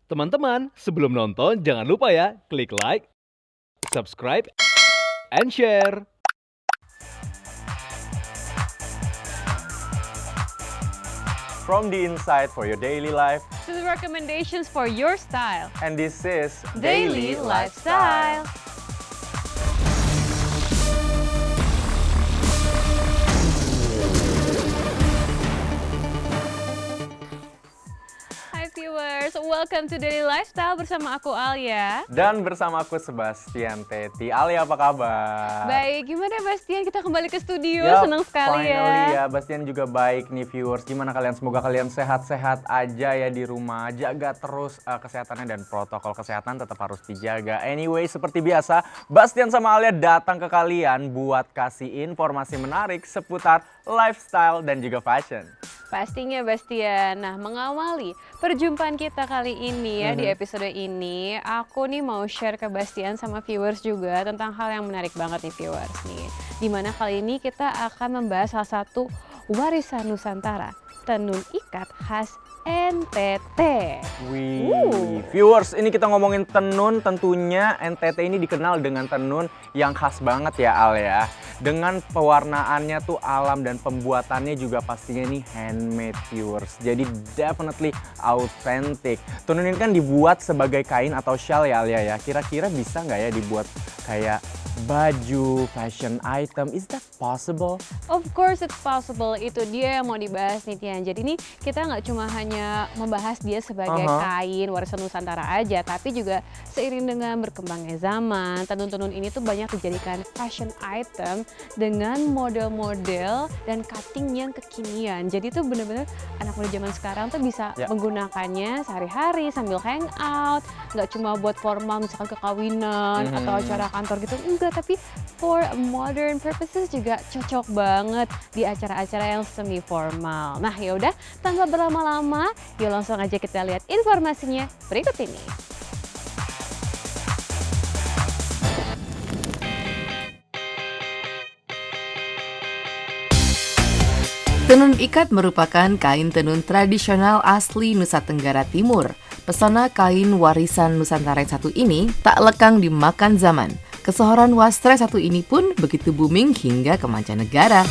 Teman-teman, sebelum nonton jangan lupa ya, klik like, subscribe, and share. From the inside for your daily life, To the recommendations for your style. and this is Daily Lifestyle. Hai viewers, welcome to Daily Lifestyle bersama aku Alia. Dan bersama aku Sebastian Teti. Alia, apa kabar? Baik, gimana Bastian? Kita kembali ke studio, Yup, senang sekali finally ya. Bastian juga baik nih viewers. Gimana kalian? Semoga kalian sehat-sehat aja ya di rumah. Jaga terus kesehatannya dan protokol kesehatan tetap harus dijaga. Anyway, seperti biasa, Bastian sama Alia datang ke kalian buat kasih informasi menarik seputar lifestyle dan juga fashion. Pastinya Bastian. Nah, mengawali perjumpaan kita kali ini ya di episode ini, aku nih mau share ke Bastian sama viewers juga tentang hal yang menarik banget nih viewers nih. Dimana kali ini kita akan membahas salah satu warisan Nusantara, tenun ikat khas NTT. Wih, viewers, ini kita ngomongin tenun, tentunya NTT ini dikenal dengan tenun yang khas banget ya Al ya. Dengan pewarnaannya tuh alam dan pembuatannya juga pastinya nih handmade viewers. Jadi definitely authentic. Tenun ini kan dibuat sebagai kain atau shawl ya Al ya. Kira-kira bisa nggak ya dibuat kayak baju, fashion item? Is that possible? Of course it's possible, itu dia yang mau dibahas nih Tian. Jadi nih kita nggak cuma hanya membahas dia sebagai kain warisan Nusantara aja, tapi juga seiring dengan berkembangnya zaman, tenun-tenun ini tuh banyak dijadikan fashion item dengan model-model dan cutting yang kekinian. Jadi tuh bener-bener anak muda zaman sekarang tuh bisa menggunakannya sehari-hari sambil hangout, nggak cuma buat formal misalkan kekawinan atau acara kantor gitu, enggak, tapi for modern purposes juga cocok banget di acara-acara yang semi formal. Nah yaudah, tanpa berlama-lama, yuk langsung aja kita lihat informasinya berikut ini. Tenun ikat merupakan kain tenun tradisional asli Nusa Tenggara Timur. Pesona kain warisan Nusantara yang satu ini tak lekang dimakan zaman. Kesohoran wastra satu ini pun begitu booming hingga ke mancanegara.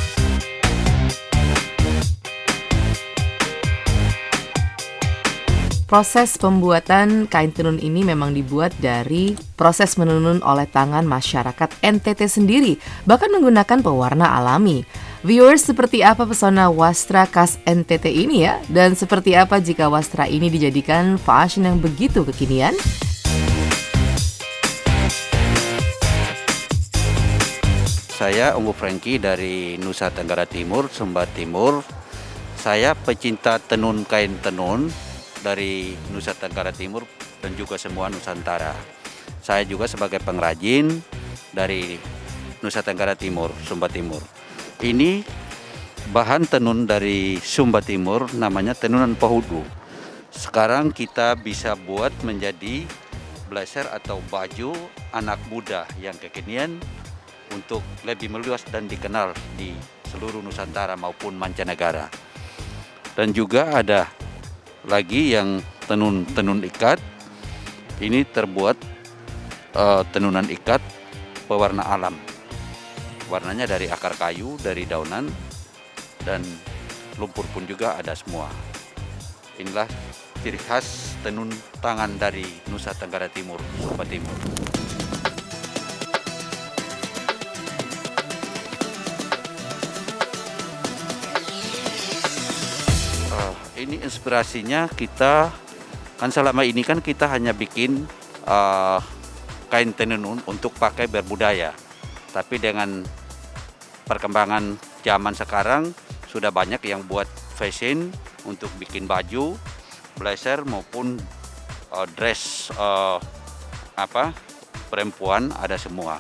Proses pembuatan kain tenun ini memang dibuat dari proses menenun oleh tangan masyarakat NTT sendiri, bahkan menggunakan pewarna alami. Viewers, seperti apa pesona wastra khas NTT ini ya? Dan seperti apa jika wastra ini dijadikan fashion yang begitu kekinian? Saya Ungu Franky dari Nusa Tenggara Timur, Sumba Timur. Saya pecinta tenun kain tenun dari Nusa Tenggara Timur dan juga semua Nusantara. Saya juga sebagai pengrajin dari Nusa Tenggara Timur, Sumba Timur. Ini bahan tenun dari Sumba Timur, namanya tenunan pahudu. Sekarang kita bisa buat menjadi blazer atau baju anak muda yang kekinian untuk lebih meluas dan dikenal di seluruh Nusantara maupun mancanegara. Dan juga ada lagi yang tenun ikat. Ini terbuat tenunan ikat pewarna alam. Warnanya dari akar kayu, dari daunan, dan lumpur pun juga ada semua. Inilah ciri khas tenun tangan dari Nusa Tenggara Timur, Sumba Timur. Ini inspirasinya kita kan selama ini kan kita hanya bikin kain tenun untuk pakai berbudaya. Tapi dengan perkembangan zaman sekarang sudah banyak yang buat fashion untuk bikin baju, blazer maupun dress perempuan ada semua.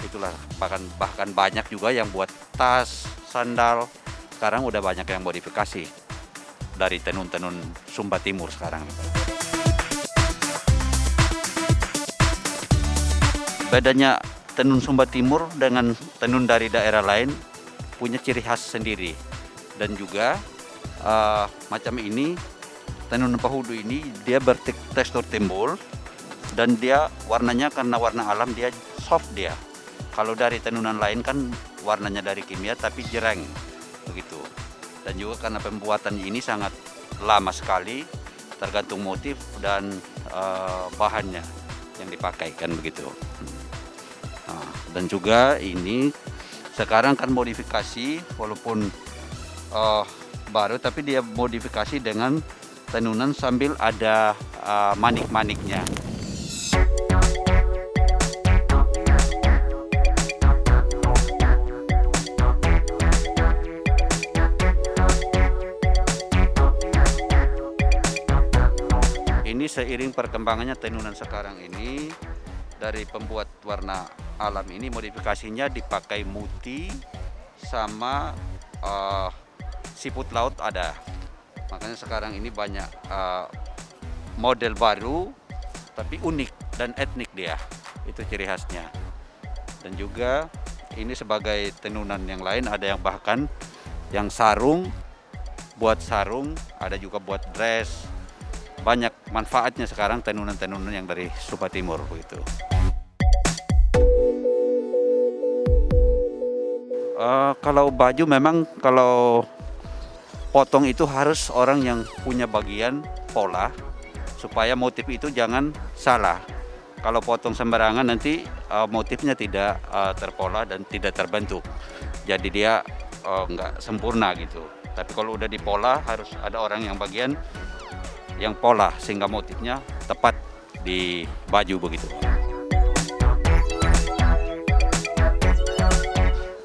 Itulah bahkan banyak juga yang buat tas, sandal. Sekarang udah banyak yang modifikasi dari tenun-tenun Sumba Timur sekarang. Bedanya tenun Sumba Timur dengan tenun dari daerah lain punya ciri khas sendiri. Dan juga macam ini tenunan pahudu ini dia bertekstur timbul dan dia warnanya karena warna alam dia soft dia. Kalau dari tenunan lain kan warnanya dari kimia tapi jereng begitu. Dan juga karena pembuatan ini sangat lama sekali, tergantung motif dan bahannya yang dipakai kan begitu. Nah, dan juga ini sekarang kan modifikasi walaupun baru tapi dia modifikasi dengan tenunan sambil ada manik-maniknya. Ini seiring perkembangannya tenunan sekarang ini, dari pembuat warna alam ini modifikasinya dipakai muti sama siput laut ada. Makanya sekarang ini banyak model baru tapi unik dan etnik dia. Itu ciri khasnya. Dan juga ini sebagai tenunan yang lain ada yang bahkan yang sarung, buat sarung, ada juga buat dress. Banyak manfaatnya sekarang tenunan-tenunan yang dari Sumba Timur begitu. Kalau baju memang kalau potong itu harus orang yang punya bagian pola supaya motif itu jangan salah. Kalau potong sembarangan nanti motifnya tidak terpola dan tidak terbentuk. Jadi dia nggak sempurna gitu. Tapi kalau udah dipola harus ada orang yang bagian yang pola sehingga motifnya tepat di baju begitu.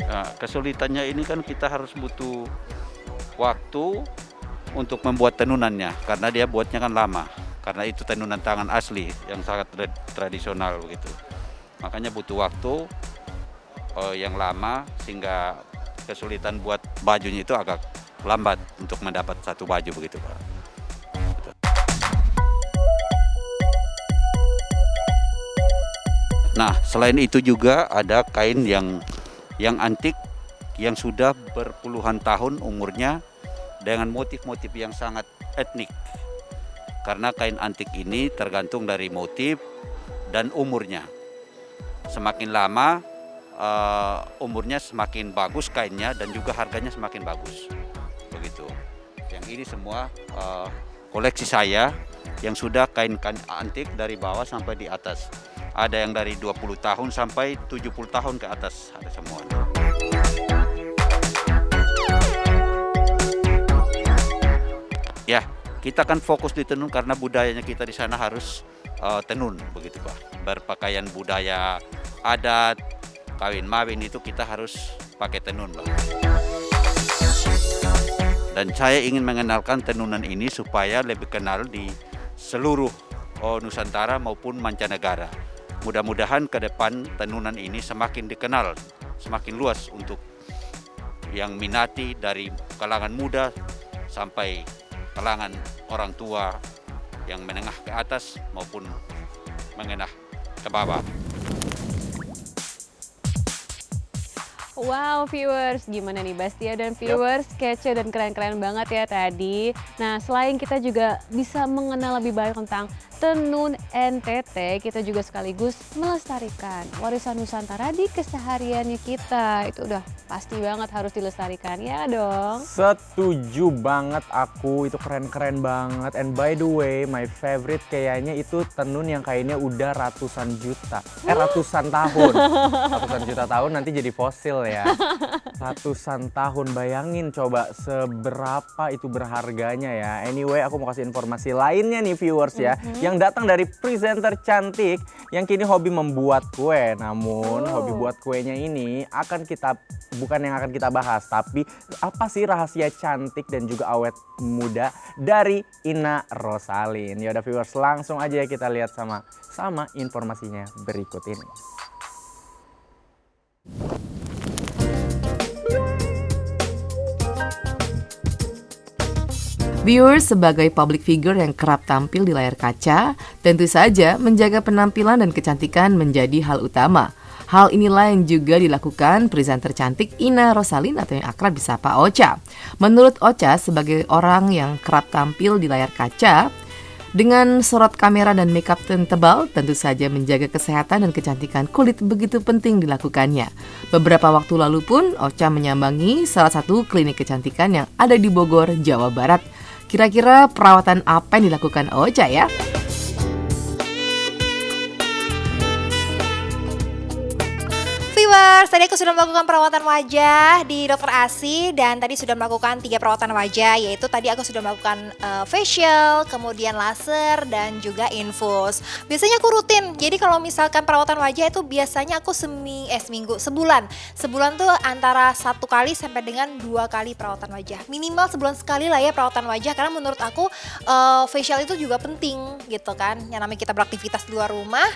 Nah, kesulitannya ini kan kita harus butuh waktu untuk membuat tenunannya karena dia buatnya kan lama. Karena itu tenunan tangan asli yang sangat tradisional begitu. Makanya butuh waktu yang lama sehingga kesulitan buat bajunya itu agak lambat untuk mendapat satu baju begitu, Pak. Nah, selain itu juga ada kain yang antik yang sudah berpuluhan tahun umurnya dengan motif-motif yang sangat etnik. Karena kain antik ini tergantung dari motif dan umurnya. Semakin lama umurnya semakin bagus kainnya dan juga harganya semakin bagus. Begitu. Yang ini semua koleksi saya yang sudah kain-kain antik dari bawah sampai di atas. Ada yang dari 20 tahun sampai 70 tahun ke atas, ada semua. Ya, kita kan fokus di tenun karena budayanya kita di sana harus tenun, begitu Pak. Berpakaian budaya adat, kawin mawin itu kita harus pakai tenun, Pak. Dan saya ingin mengenalkan tenunan ini supaya lebih kenal di seluruh Nusantara maupun mancanegara. Mudah-mudahan ke depan tenunan ini semakin dikenal, semakin luas untuk yang minati dari kalangan muda sampai kalangan orang tua yang menengah ke atas maupun menengah ke bawah. Wow viewers, gimana nih Bastia dan viewers, kece dan keren-keren banget ya tadi. Nah selain kita juga bisa mengenal lebih banyak tentang tenun NTT, kita juga sekaligus melestarikan warisan Nusantara di kesehariannya kita. Itu udah pasti banget harus dilestarikan, ya dong? Setuju banget aku, itu keren-keren banget. And by the way, my favorite kayaknya itu tenun yang kayaknya udah ratusan juta. Ratusan tahun. Ratusan juta tahun nanti jadi fosil ya. Ratusan tahun, bayangin coba seberapa itu berharganya ya. Anyway, aku mau kasih informasi lainnya nih viewers ya. Yang datang dari presenter cantik yang kini hobi membuat kue. Namun hobi buat kuenya ini bukan yang akan kita bahas, tapi apa sih rahasia cantik dan juga awet muda dari Ina Rosalin. Yaudah viewers, langsung aja ya kita lihat sama informasinya berikut ini. Viewers sebagai public figure yang kerap tampil di layar kaca, tentu saja menjaga penampilan dan kecantikan menjadi hal utama. Hal inilah yang juga dilakukan presenter cantik Ina Rosalin atau yang akrab disapa Ocha. Menurut Ocha, sebagai orang yang kerap tampil di layar kaca, dengan sorot kamera dan makeup tebal, tentu saja menjaga kesehatan dan kecantikan kulit begitu penting dilakukannya. Beberapa waktu lalu pun Ocha menyambangi salah satu klinik kecantikan yang ada di Bogor, Jawa Barat. Kira-kira perawatan apa yang dilakukan Ocha ya? Viewers, tadi aku sudah melakukan perawatan wajah di Dr. Asi dan tadi sudah melakukan 3 perawatan wajah, yaitu tadi aku sudah melakukan facial, kemudian laser dan juga infus. Biasanya aku rutin. Jadi kalau misalkan perawatan wajah itu biasanya aku sebulan tuh antara 1 kali sampai dengan 2 kali perawatan wajah. Minimal sebulan sekali lah ya perawatan wajah, karena menurut aku facial itu juga penting gitu kan. Yang namanya kita beraktivitas di luar rumah,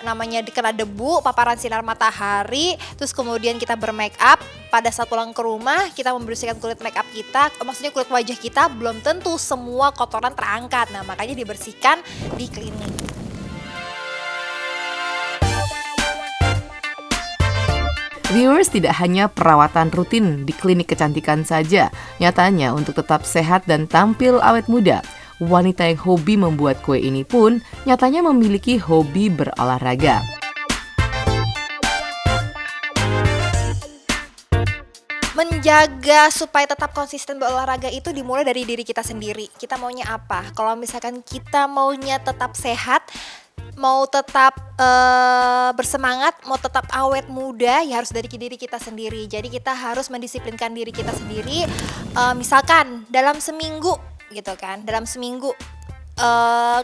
namanya kena debu, paparan sinar matahari, terus kemudian kita bermake up. Pada saat pulang ke rumah kita membersihkan kulit make up kita, maksudnya kulit wajah kita, belum tentu semua kotoran terangkat. Nah makanya dibersihkan di klinik. Viewers, tidak hanya perawatan rutin di klinik kecantikan saja. Nyatanya untuk tetap sehat dan tampil awet muda, wanita yang hobi membuat kue ini pun nyatanya memiliki hobi berolahraga. Menjaga supaya tetap konsisten berolahraga itu dimulai dari diri kita sendiri. Kita maunya apa? Kalau misalkan kita maunya tetap sehat, mau tetap bersemangat, mau tetap awet muda, ya harus dari diri kita sendiri. Jadi kita harus mendisiplinkan diri kita sendiri. Misalkan dalam seminggu gitu kan,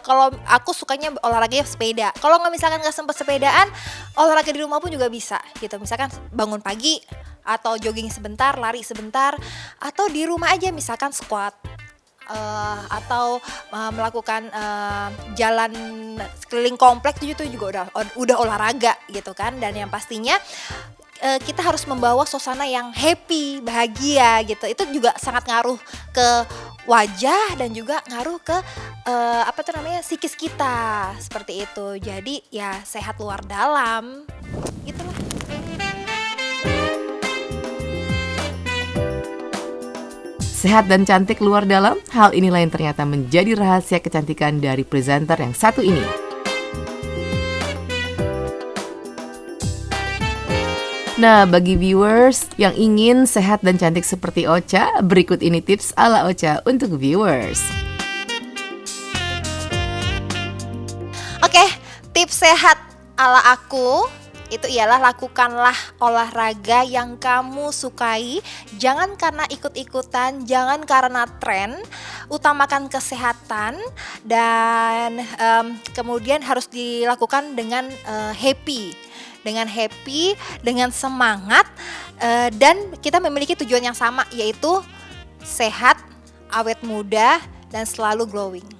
kalau aku sukanya olahraganya sepeda. Kalau misalkan nggak sempat sepedaan, olahraga di rumah pun juga bisa gitu. Misalkan bangun pagi atau jogging sebentar, lari sebentar, atau di rumah aja misalkan squat. Atau melakukan jalan keliling komplek itu juga udah olahraga gitu kan. Dan yang pastinya kita harus membawa suasana yang happy, bahagia gitu. Itu juga sangat ngaruh ke wajah dan juga ngaruh ke psikis kita, seperti itu. Jadi ya sehat luar dalam gitulah. Sehat dan cantik luar dalam, hal inilah yang ternyata menjadi rahasia kecantikan dari presenter yang satu ini. Nah, bagi viewers yang ingin sehat dan cantik seperti Ocha, berikut ini tips ala Ocha untuk viewers. Oke, tips sehat ala aku itu ialah lakukanlah olahraga yang kamu sukai. Jangan karena ikut-ikutan, jangan karena tren. Utamakan kesehatan dan kemudian harus dilakukan dengan happy, dengan semangat, dan kita memiliki tujuan yang sama, yaitu sehat, awet muda, dan selalu glowing.